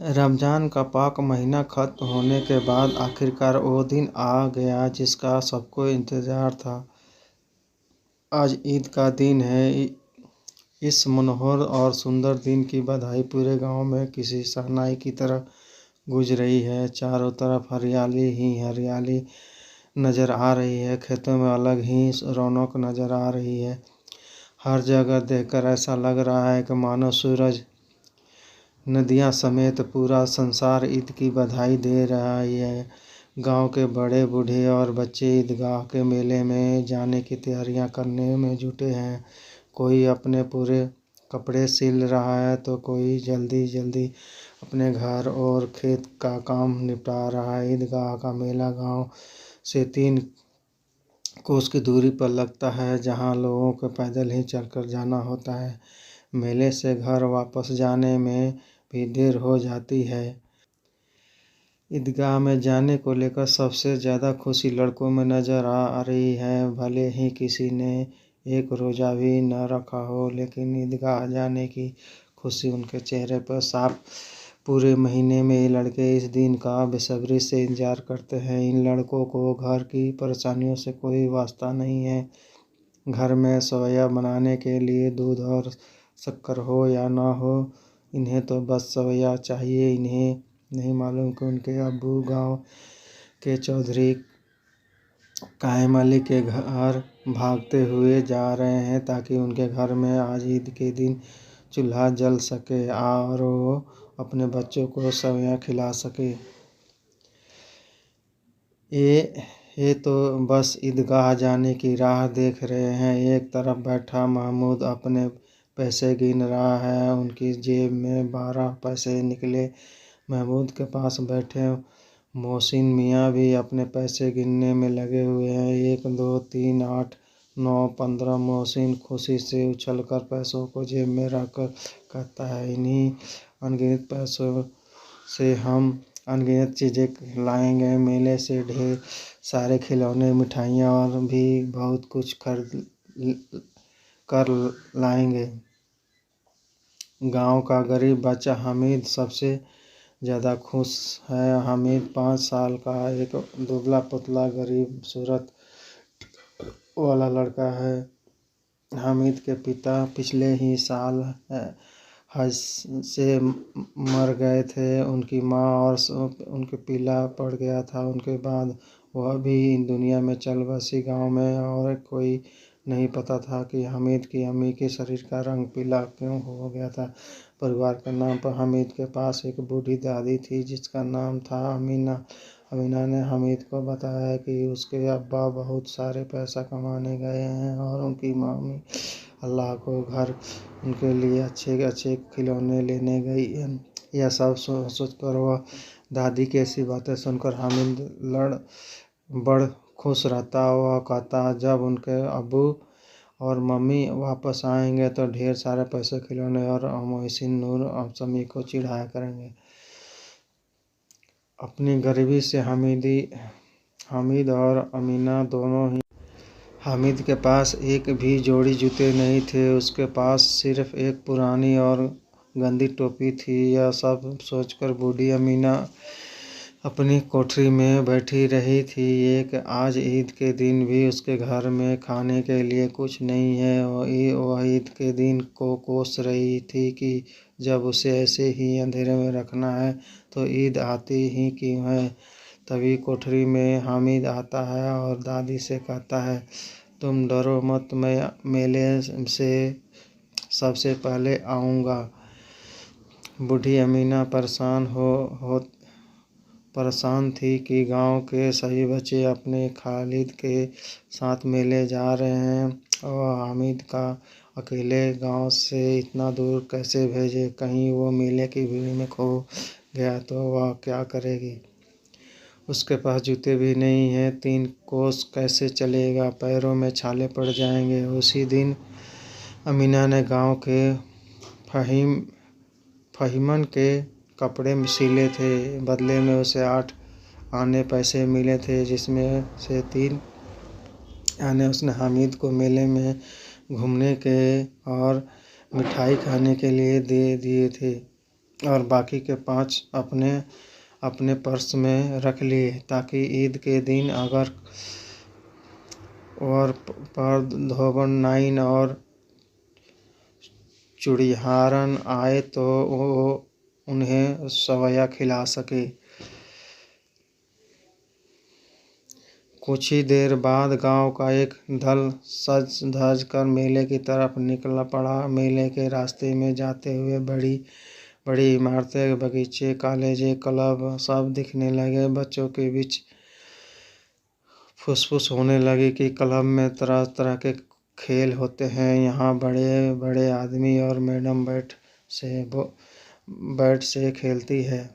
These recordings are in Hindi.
रमज़ान का पाक महीना ख़त्म होने के बाद आखिरकार वो दिन आ गया जिसका सबको इंतज़ार था। आज ईद का दिन है। इस मनोहर और सुंदर दिन की बधाई पूरे गांव में किसी शहनाई की तरह गूंज रही है। चारों तरफ हरियाली ही हरियाली नज़र आ रही है। खेतों में अलग ही रौनक नज़र आ रही है। हर जगह देखकर ऐसा लग रहा है कि मानो सूरज, नदियाँ समेत पूरा संसार ईद की बधाई दे रहा है। गांव के बड़े बूढ़े और बच्चे ईदगाह के मेले में जाने की तैयारियां करने में जुटे हैं। कोई अपने पूरे कपड़े सिल रहा है तो कोई जल्दी जल्दी अपने घर और खेत का काम निपटा रहा है। ईदगाह का मेला गांव से 3 कोस की दूरी पर लगता है, जहां लोगों को पैदल ही चलकर जाना होता है। मेले से घर वापस जाने में भी देर हो जाती है। ईदगाह में जाने को लेकर सबसे ज़्यादा खुशी लड़कों में नज़र आ रही है। भले ही किसी ने एक रोज़ा भी न रखा हो, लेकिन ईदगाह जाने की खुशी उनके चेहरे पर साफ। पूरे महीने में ये लड़के इस दिन का बेसब्री से इंतजार करते हैं। इन लड़कों को घर की परेशानियों से कोई वास्ता नहीं है। घर में सेवइयाँ बनाने के लिए दूध और शक्कर हो या ना हो, इन्हें तो बस सेवइयाँ चाहिए। इन्हें नहीं मालूम कि उनके अब्बू गांव के चौधरी कायम अली के घर भागते हुए जा रहे हैं ताकि उनके घर में आज ईद के दिन चूल्हा जल सके और वो अपने बच्चों को सेवइयाँ खिला सके। ये तो बस ईदगाह जाने की राह देख रहे हैं। एक तरफ बैठा महमूद अपने पैसे गिन रहा है। उनकी जेब में 12 पैसे निकले। महमूद के पास बैठे मोहसिन मियाँ भी अपने पैसे गिनने में लगे हुए हैं। 1 2 3 8 9 15। मोहसिन खुशी से उछलकर पैसों को जेब में रखकर कहता है, इन्हीं अनगिनत पैसों से हम अनगिनत चीज़ें लाएंगे। मेले से ढेर सारे खिलौने, मिठाइयाँ और भी बहुत कुछ खरीद कर लाएंगे। गांव का गरीब बच्चा हामिद सबसे ज़्यादा खुश है। हामिद 5 साल का एक दुबला पतला गरीब सूरत वाला लड़का है। हामिद के पिता पिछले ही साल हज से मर गए थे। उनकी माँ और उनके पीला पड़ गया था। उनके बाद वह भी दुनिया में चल बसी। गांव में और कोई नहीं पता था कि हामिद की अम्मी के शरीर का रंग पीला क्यों हो गया था। परिवार के नाम पर हामिद के पास एक बूढ़ी दादी थी जिसका नाम था अमीना। अमीना ने हामिद को बताया कि उसके अब्बा बहुत सारे पैसा कमाने गए हैं और उनकी मम्मी अल्लाह को घर उनके लिए अच्छे अच्छे खिलौने लेने गई है। यह सब सोचकर वह दादी की ऐसी बातें सुनकर हामिद बड़ खुश रहता। वह कहता, जब उनके अब्बू और मम्मी वापस आएंगे तो ढेर सारे पैसे, खिलौने और मोहसिन नूर और समी को चिढ़ाया करेंगे। अपनी गरीबी से हामिद और अमीना दोनों ही। हामिद के पास एक भी जोड़ी जूते नहीं थे। उसके पास सिर्फ एक पुरानी और गंदी टोपी थी। यह सब सोचकर बूढ़ी अमीना अपनी कोठरी में बैठी रही थी। एक आज ईद के दिन भी उसके घर में खाने के लिए कुछ नहीं है। वह ईद के दिन को कोस रही थी कि जब उसे ऐसे ही अंधेरे में रखना है तो ईद आती ही क्यों है। तभी कोठरी में हामिद आता है और दादी से कहता है, तुम डरो मत, मैं मेले से सबसे पहले आऊँगा। बूढ़ी अमीना परेशान थी कि गांव के सभी बच्चे अपने खालिद के साथ मेले जा रहे हैं और हामिद का अकेले गांव से इतना दूर कैसे भेजे। कहीं वो मेले की भीड़ में खो गया तो वह क्या करेगी। उसके पास जूते भी नहीं हैं। 3 कोस कैसे चलेगा, पैरों में छाले पड़ जाएंगे। उसी दिन अमीना ने गांव के फहीमन के कपड़े सिले थे। बदले में उसे 8 आने पैसे मिले थे, जिसमें से 3 आने उसने हामिद को मेले में घूमने के और मिठाई खाने के लिए दे दिए थे। और बाकी के 5 अपने अपने पर्स में रख लिए, ताकि ईद के दिन अगर और पर धोबन नाइन और चूड़िहारन आए तो वो उन्हें सवैया खिला सके। कुछ ही देर बाद गांव का एक दल सज धज कर मेले की तरफ निकल पड़ा। मेले के रास्ते में जाते हुए बड़ी बड़ी इमारतें, बगीचे, कॉलेजें, क्लब सब दिखने लगे। बच्चों के बीच फुसफुस होने लगी कि क्लब में तरह तरह के खेल होते हैं। यहाँ बड़े बड़े आदमी और मैडम बैट से खेलती है।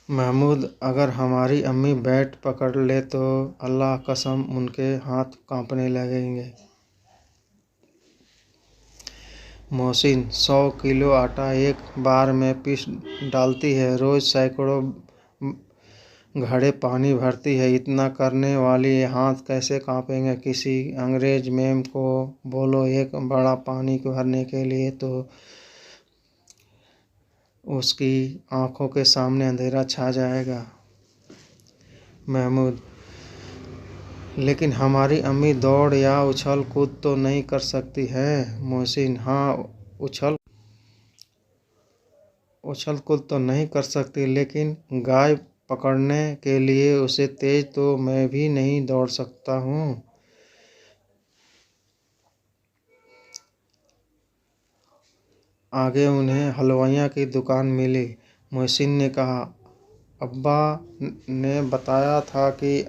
महमूद, अगर हमारी अम्मी बैट पकड़ ले तो अल्लाह कसम उनके हाथ कांपने लगेंगे। मोहसिन, 100 किलो आटा एक बार में पीस डालती है, रोज सैकड़ों घड़े पानी भरती है, इतना करने वाली हाथ कैसे कांपेंगे? किसी अंग्रेज मैम को बोलो एक बड़ा पानी भरने के लिए, तो उसकी आंखों के सामने अंधेरा छा जाएगा। महमूद, लेकिन हमारी अम्मी दौड़ या उछल कूद तो नहीं कर सकती है। मोहसिन, हाँ, उछल कूद तो नहीं कर सकती, लेकिन गाय पकड़ने के लिए उसे तेज तो मैं भी नहीं दौड़ सकता हूँ। आगे उन्हें हलवाइयों की दुकान मिली। मोहसिन ने कहा, अब्बा ने बताया था कि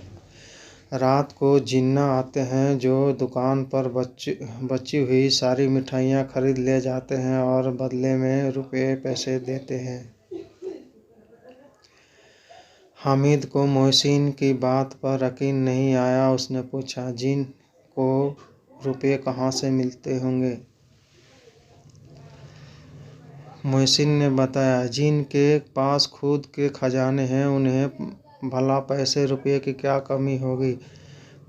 रात को जिन्ना आते हैं जो दुकान पर बची हुई सारी मिठाइयाँ खरीद ले जाते हैं और बदले में रुपए पैसे देते हैं। हामिद को मोहसिन की बात पर यकीन नहीं आया। उसने पूछा, जिन को रुपए कहाँ से मिलते होंगे? मोहसिन ने बताया, जिन के पास खुद के खजाने हैं, उन्हें भला पैसे रुपये की क्या कमी होगी?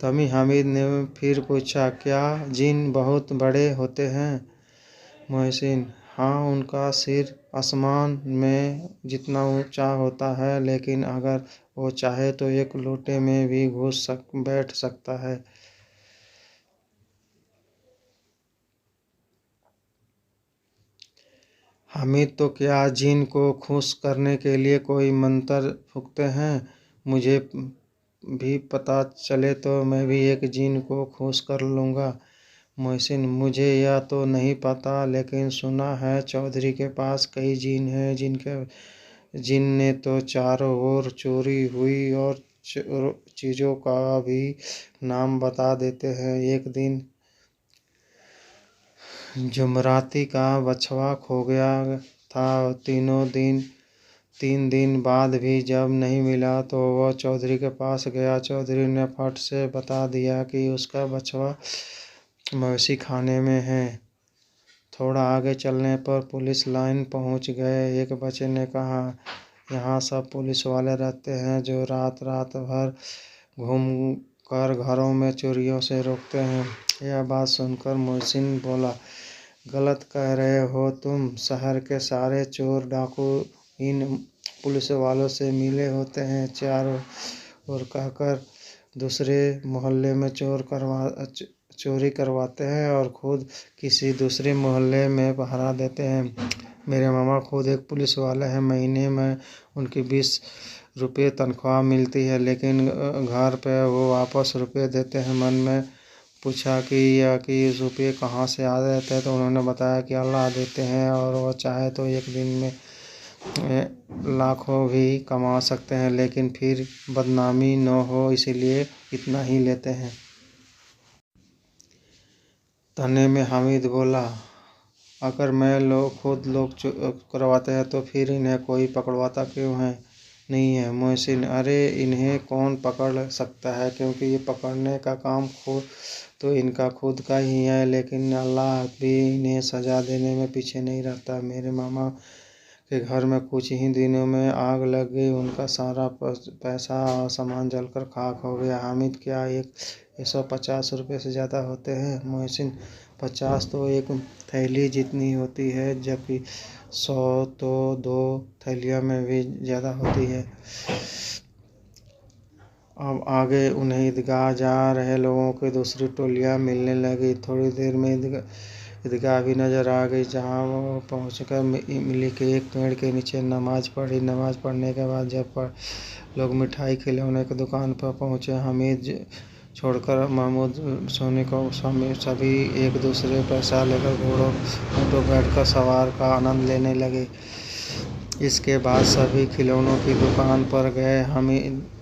तभी हामिद ने फिर पूछा, क्या जिन बहुत बड़े होते हैं? मोहसिन, हाँ, उनका सिर आसमान में जितना ऊंचा होता है, लेकिन अगर वो चाहे तो एक लोटे में भी बैठ सकता है। हामिद, तो क्या जिन को खुश करने के लिए कोई मंत्र फूंकते हैं? मुझे भी पता चले तो मैं भी एक जिन को खुश कर लूँगा। मोहसिन, मुझे यह तो नहीं पता, लेकिन सुना है चौधरी के पास कई जिन हैं। जिन ने तो चारों ओर चोरी हुई और चीज़ों का भी नाम बता देते हैं। एक दिन जुमराती का बछवा खो गया था। 3 दिन बाद भी जब नहीं मिला तो वह चौधरी के पास गया। चौधरी ने फट से बता दिया कि उसका बछवा मवेशी खाने में है। थोड़ा आगे चलने पर पुलिस लाइन पहुंच गए। एक बच्चे ने कहा, यहाँ सब पुलिस वाले रहते हैं जो रात भर घूम कर घरों में चोरियों से रोकते हैं। यह बात सुनकर मोहसिन बोला, गलत कह रहे हो तुम। शहर के सारे चोर डाकू इन पुलिस वालों से मिले होते हैं। चारों ओर कहकर दूसरे मोहल्ले में चोरी करवाते हैं और खुद किसी दूसरे मोहल्ले में पहरा देते हैं। मेरे मामा खुद एक पुलिस वाले हैं। महीने में उनकी 20 रुपये तनख्वाह मिलती है, लेकिन घर पे वो वापस रुपये देते हैं। मन में पूछा कि रुपये कहाँ से आ जाते हैं, तो उन्होंने बताया कि अल्लाह देते हैं और वह चाहे तो एक दिन में लाखों भी कमा सकते हैं, लेकिन फिर बदनामी न हो इसलिए इतना ही लेते हैं। तने में हामिद बोला, अगर खुद लोग करवाते हैं तो फिर इन्हें कोई पकड़वाता क्यों है? नहीं है। मोहसिन, अरे इन्हें कौन पकड़ सकता है, क्योंकि ये पकड़ने का काम तो इनका खुद का ही है, लेकिन अल्लाह भी इन्हें सज़ा देने में पीछे नहीं रहता। मेरे मामा के घर में कुछ ही दिनों में आग लग गई। उनका सारा पैसा और सामान जलकर खाक हो गया। हामिद, क्या 150 रुपये से ज़्यादा होते हैं? मोहसिन, 50 तो एक थैली जितनी होती है, जबकि 100 तो 2 थैलियों में भी ज़्यादा होती है। अब आगे उन्हें ईदगाह जा रहे लोगों की दूसरी टोलियां मिलने लगी। थोड़ी देर में ईदगाह भी नज़र आ गई, जहां वो पहुंचकर मिली कि एक पेड़ के नीचे नमाज पढ़ी। नमाज पढ़ने के बाद जब लोग मिठाई खिलौने की दुकान पर पहुंचे, हामिद छोड़कर महमूद, सोनी को सभी एक दूसरे पर पैसा लेकर घोड़ों ऊँटों बैठकर सवार का आनंद लेने लगे। इसके बाद सभी खिलौनों की दुकान पर गए।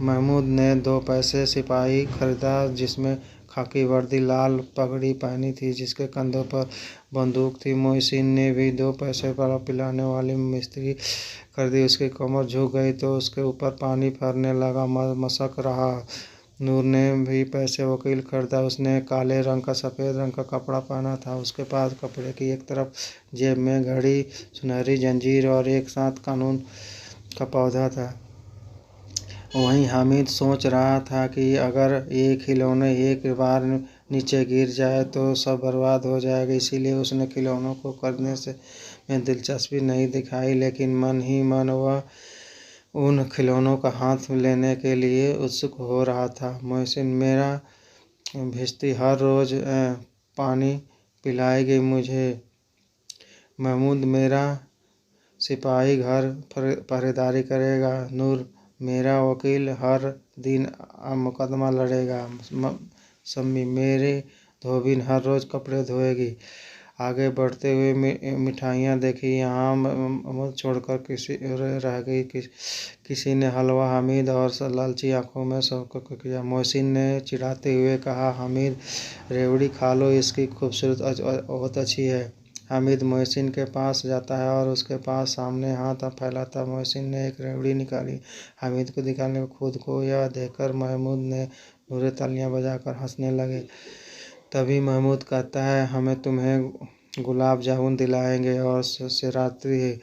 महमूद ने 2 पैसे सिपाही खरीदा, जिसमें खाकी वर्दी, लाल पगड़ी पहनी थी, जिसके कंधों पर बंदूक थी। मोहसिन ने भी 2 पैसे पर पिलाने वाली मिस्त्री खरीदी। उसकी कमर झुक गई तो उसके ऊपर पानी फैलने लगा, मसक रहा। नूर ने भी पैसे वकील खरीदा। उसने काले रंग का सफ़ेद रंग का कपड़ा पहना था। उसके पास कपड़े की एक तरफ जेब में घड़ी, सुनहरी जंजीर और एक साथ कानून का पौधा था। वहीं हामिद सोच रहा था कि अगर ये खिलौने एक बार नीचे गिर जाए तो सब बर्बाद हो जाएगा। इसीलिए उसने खिलौनों को खरीदने में दिलचस्पी नहीं दिखाई, लेकिन मन ही मन वह उन खिलौनों का हाथ लेने के लिए उत्सुक हो रहा था। मोहसिन, मेरा भिश्ती हर रोज़ पानी पिलाएगी मुझे। महमूद, मेरा सिपाही घर पहरेदारी करेगा। नूर, मेरा वकील हर दिन मुकदमा लड़ेगा। सम्मी, मेरी धोबिन हर रोज़ कपड़े धोएगी। आगे बढ़ते हुए मिठाइयाँ देखी, यहाँ मुँह छोड़कर किसी रह गई। किसी ने हलवा। हामिद और लालची आंखों में सबको किया। मोहसिन ने चिढ़ाते हुए कहा, हामिद, रेवड़ी खा लो, इसकी खूबसूरत बहुत अच्छी है। हामिद मोहसिन के पास जाता है और उसके पास सामने हाथ फैलाता। मोहसिन ने एक रेवड़ी निकाली, हामिद को दिखाने को। खुद को यह देखकर महमूद ने बुरे तालियां बजाकर हंसने लगे। तभी महमूद कहता है, हमें तुम्हें गुलाब जामुन दिलाएंगे और शिवरात्रि है।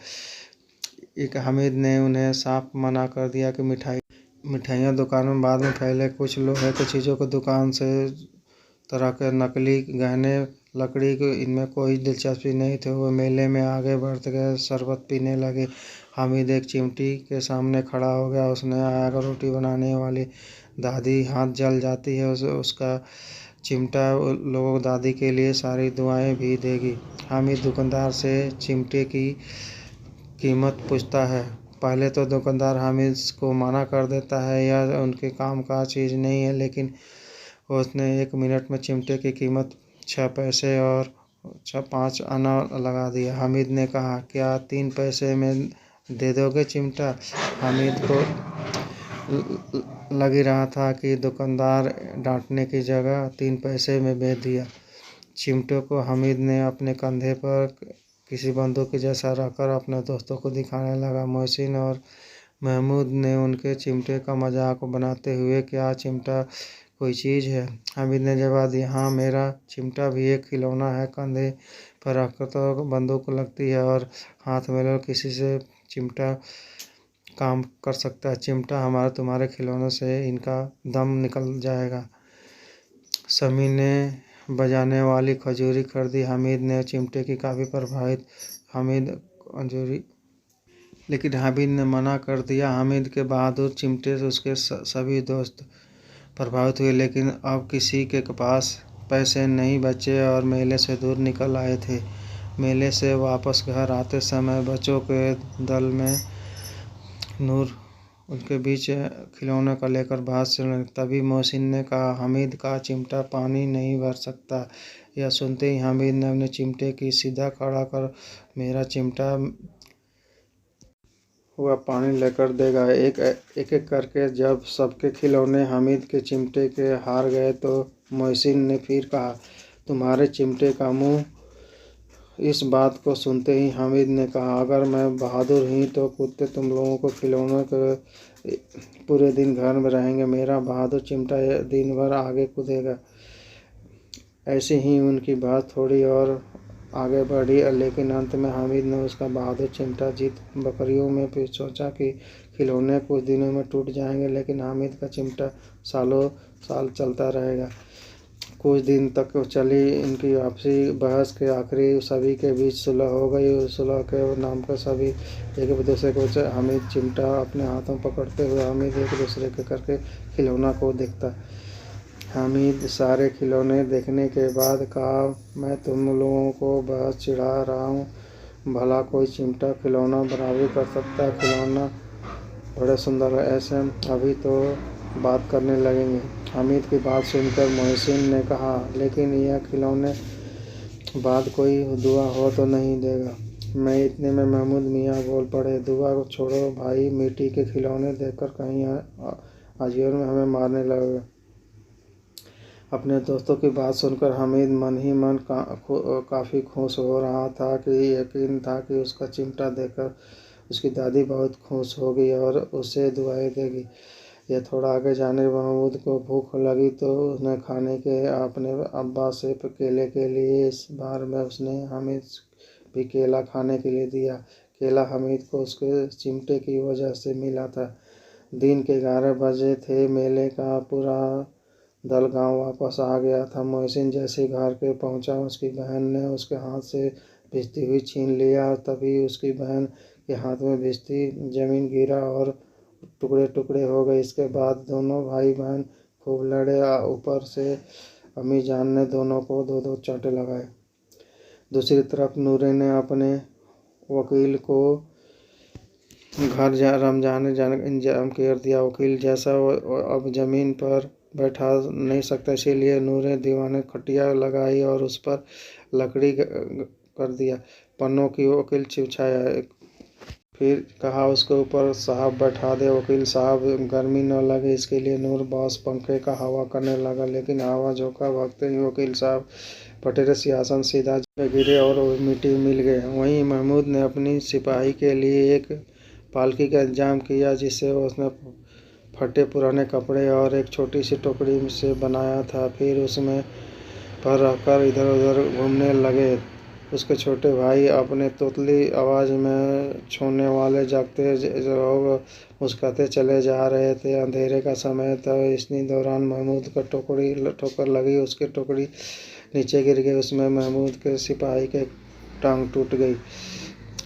एक हामिद ने उन्हें साफ मना कर दिया कि मिठाइयाँ दुकानों में बाद में, पहले कुछ लोहे की चीज़ों की दुकान से तरह के नकली गहने, लकड़ी को, इनमें कोई दिलचस्पी नहीं थी। वो मेले में आगे बढ़ते गए, शरबत पीने लगे। हामिद एक चिमटी के सामने खड़ा हो गया। उसने आग रोटी बनाने वाली दादी हाथ जल जाती है, उसका चिमटा लोगों दादी के लिए सारी दुआएं भी देगी। हामिद दुकानदार से चिमटे की कीमत पूछता है। पहले तो दुकानदार हामिद को मना कर देता है, यह उनके काम का चीज़ नहीं है, लेकिन उसने 1 मिनट में चिमटे की कीमत 6 पैसे और 5 आना लगा दिया। हामिद ने कहा, क्या 3 पैसे में दे दोगे चिमटा? हामिद को लग रहा था कि दुकानदार डांटने की जगह 3 पैसे में बेच दिया। चिमटों को हामिद ने अपने कंधे पर किसी बंदूक के जैसा रखकर अपने दोस्तों को दिखाने लगा। मोहसिन और महमूद ने उनके चिमटे का मजाक बनाते हुए, क्या चिमटा कोई चीज़ है? हामिद ने जवाब दिया, हाँ, मेरा चिमटा भी एक खिलौना है। कंधे पर रखकर तो बंदूक लगती है और हाथ में लो किसी से चिमटा काम कर सकता है। चिमटा हमारे तुम्हारे खिलौनों से इनका दम निकल जाएगा। समी ने बजाने वाली खजूरी खरीदी। हामिद ने चिमटे की काफ़ी प्रभावित लेकिन हामिद ने मना कर दिया। हामिद के बहादुर चिमटे से उसके सभी दोस्त प्रभावित हुए, लेकिन अब किसी के पास पैसे नहीं बचे और मेले से दूर निकल आए थे। मेले से वापस घर आते समय बच्चों के दल में नूर उनके बीच खिलौने का लेकर बहस चलने लगी। तभी मोहसिन ने कहा, हामिद का चिमटा पानी नहीं भर सकता। यह सुनते ही हामिद ने अपने चिमटे की सीधा खड़ा कर, मेरा चिमटा हुआ पानी लेकर देगा। एक एक करके जब सबके खिलौने हामिद के चिमटे के हार गए तो मोहसिन ने फिर कहा, तुम्हारे चिमटे का मुंह। इस बात को सुनते ही हामिद ने कहा, अगर मैं बहादुर ही तो कुत्ते तुम लोगों को खिलौनों के पूरे दिन घर में रहेंगे। मेरा बहादुर चिमटा दिन भर आगे कूदेगा। ऐसे ही उनकी बात थोड़ी और आगे बढ़ी, लेकिन अंत में हामिद ने उसका बहादुर चिमटा जीत बकरियों में फिर सोचा कि खिलौने कुछ दिनों में टूट जाएंगे, लेकिन हामिद का चिमटा सालों साल चलता रहेगा। कुछ दिन तक चली इनकी आपसी बहस के आखिरी सभी के बीच सुलह हो गई। सुलह के नाम पर सभी एक दूसरे को हामिद चिमटा अपने हाथों पकड़ते हुए हामिद एक दूसरे के करके खिलौना को देखता। हामिद सारे खिलौने देखने के बाद कहा, मैं तुम लोगों को बहुत चिढ़ा रहा हूँ। भला कोई चिमटा खिलौना बराबरी कर सकता है? खिलौना बड़े सुंदर है, ऐसे अभी तो बात करने लगेंगे। हामिद की बात सुनकर मोहसिन ने कहा, लेकिन यह खिलौने बाद कोई दुआ हो तो नहीं देगा? मैं इतने में महमूद मियाँ बोल पड़े, दुआ को छोड़ो भाई, मिट्टी के खिलौने देखकर कहीं अजगर में हमें मारने लगे। अपने दोस्तों की बात सुनकर हामिद मन ही मन काफ़ी खुश हो रहा था कि यकीन था कि उसका चिमटा देखकर उसकी दादी बहुत खुश होगी और उसे दुआएं देगी। यह थोड़ा आगे जाने महमूद को भूख लगी तो उसने खाने के अपने अब्बा से केले के लिए इस बार में उसने हामिद भी केला खाने के लिए दिया। केला हामिद को उसके चिमटे की वजह से मिला था। दिन के 11 बजे थे। मेले का पूरा दल गांव वापस आ गया था। मोहसिन जैसे घर के पहुंचा, उसकी बहन ने उसके हाथ से भिजती हुई छीन लिया। तभी उसकी बहन के हाथ में भिजती जमीन गिरा और टुकड़े टुकड़े हो गए। इसके बाद दोनों भाई बहन खूब लड़े। ऊपर से अम्मी जान ने दोनों को 2-2 चांटे लगाए। दूसरी तरफ नूरे ने अपने वकील को घर रमजाने जाने का इंतजाम कर दिया। वकील जैसा अब ज़मीन पर बैठा नहीं सकता, इसीलिए नूरे दीवाने खटिया लगाई और उस पर लकड़ी कर दिया। पन्नों की वकील चिपचाया। फिर कहा, उसके ऊपर साहब बैठा दे। वकील साहब गर्मी न लगे इसके लिए नूर बॉस पंखे का हवा करने लगा, लेकिन हवा झोंका भागते ही वकील साहब पटेरे सिंहासन सीधा गिरे और मिट्टी मिल गए। वहीं महमूद ने अपनी सिपाही के लिए एक पालकी का इंतजाम किया, जिसे उसने फटे पुराने कपड़े और एक छोटी सी टोकरी से बनाया था। फिर उसमें पर रखकर इधर उधर घूमने लगे। उसके छोटे भाई अपने तोतली आवाज़ में छूने वाले जागते लोग मुस्कुराते चले जा रहे थे। अंधेरे का समय था। इसी दौरान महमूद का ठोकर लगी। उसकी टोकरी नीचे गिर गई। उसमें महमूद के सिपाही के टांग टूट गई।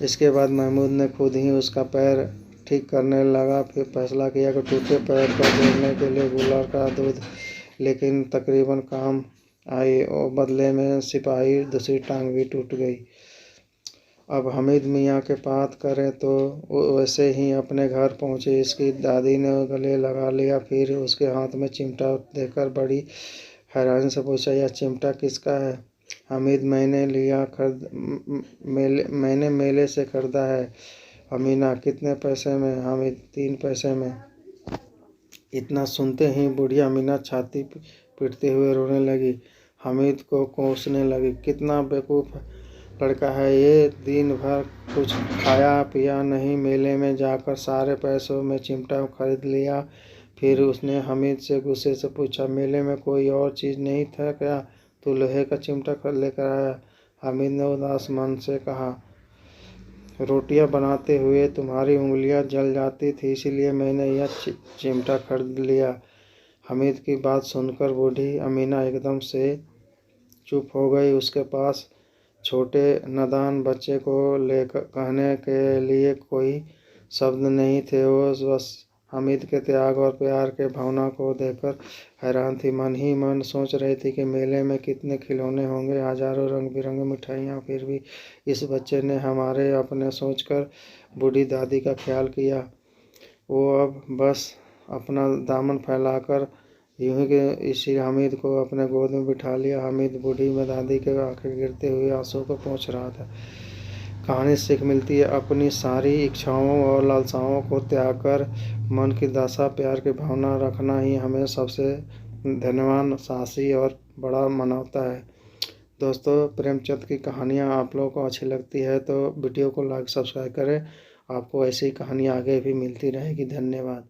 इसके बाद महमूद ने खुद ही उसका पैर ठीक करने लगा। फिर फैसला किया कि टूटे पैर को जोड़ने के लिए गुलर का दूध, लेकिन तकरीबन काम आई और बदले में सिपाही दूसरी टांग भी टूट गई। अब हामिद मियाँ के बात करें तो वैसे ही अपने घर पहुँचे। इसकी दादी ने गले लगा लिया। फिर उसके हाथ में चिमटा देखकर बड़ी हैरानी से पूछा, यह चिमटा किसका है? हामिद, मैंने मेले से खरीदा है। अमीना, कितने पैसे में? हामिद, 3 पैसे में। इतना सुनते ही बुढ़िया अमीना छाती पीटते हुए रोने लगी। हामिद को कोसने लगी, कितना बेवकूफ़ लड़का है ये, दिन भर कुछ खाया पिया नहीं, मेले में जाकर सारे पैसों में चिमटा खरीद लिया। फिर उसने हामिद से गुस्से से पूछा, मेले में कोई और चीज़ नहीं था क्या? तू लोहे का चिमटा लेकर आया? हामिद ने उदास मन से कहा, रोटियां बनाते हुए तुम्हारी उंगलियां जल जाती थी, इसलिए मैंने यह चिमटा खरीद लिया। हामिद की बात सुनकर बूढ़ी अमीना एकदम से चुप हो गई। उसके पास छोटे नादान बच्चे को लेकर कहने के लिए कोई शब्द नहीं थे। वो बस हामिद के त्याग और प्यार के भावना को देखकर हैरान थी। मन ही मन सोच रही थी कि मेले में कितने खिलौने होंगे, हजारों रंग बिरंगे मिठाइयाँ, फिर भी इस बच्चे ने हमारे अपने सोचकर बूढ़ी दादी का ख्याल किया। वो अब बस अपना दामन फैलाकर यूं ही इसी हामिद को अपने गोद में बिठा लिया। हामिद बूढ़ी में दादी के आंखें गिरते हुए आंसू को पोंछ रहा था। कहानी से सीख मिलती है, अपनी सारी इच्छाओं और लालसाओं को त्याग कर मन की दशा प्यार की भावना रखना ही हमें सबसे धन्यवान, साहसी और बड़ा मनाता है। दोस्तों, प्रेमचंद की कहानियाँ आप लोगों को अच्छी लगती है तो वीडियो को लाइक सब्सक्राइब करें। आपको ऐसी कहानी आगे भी मिलती रहेगी। धन्यवाद।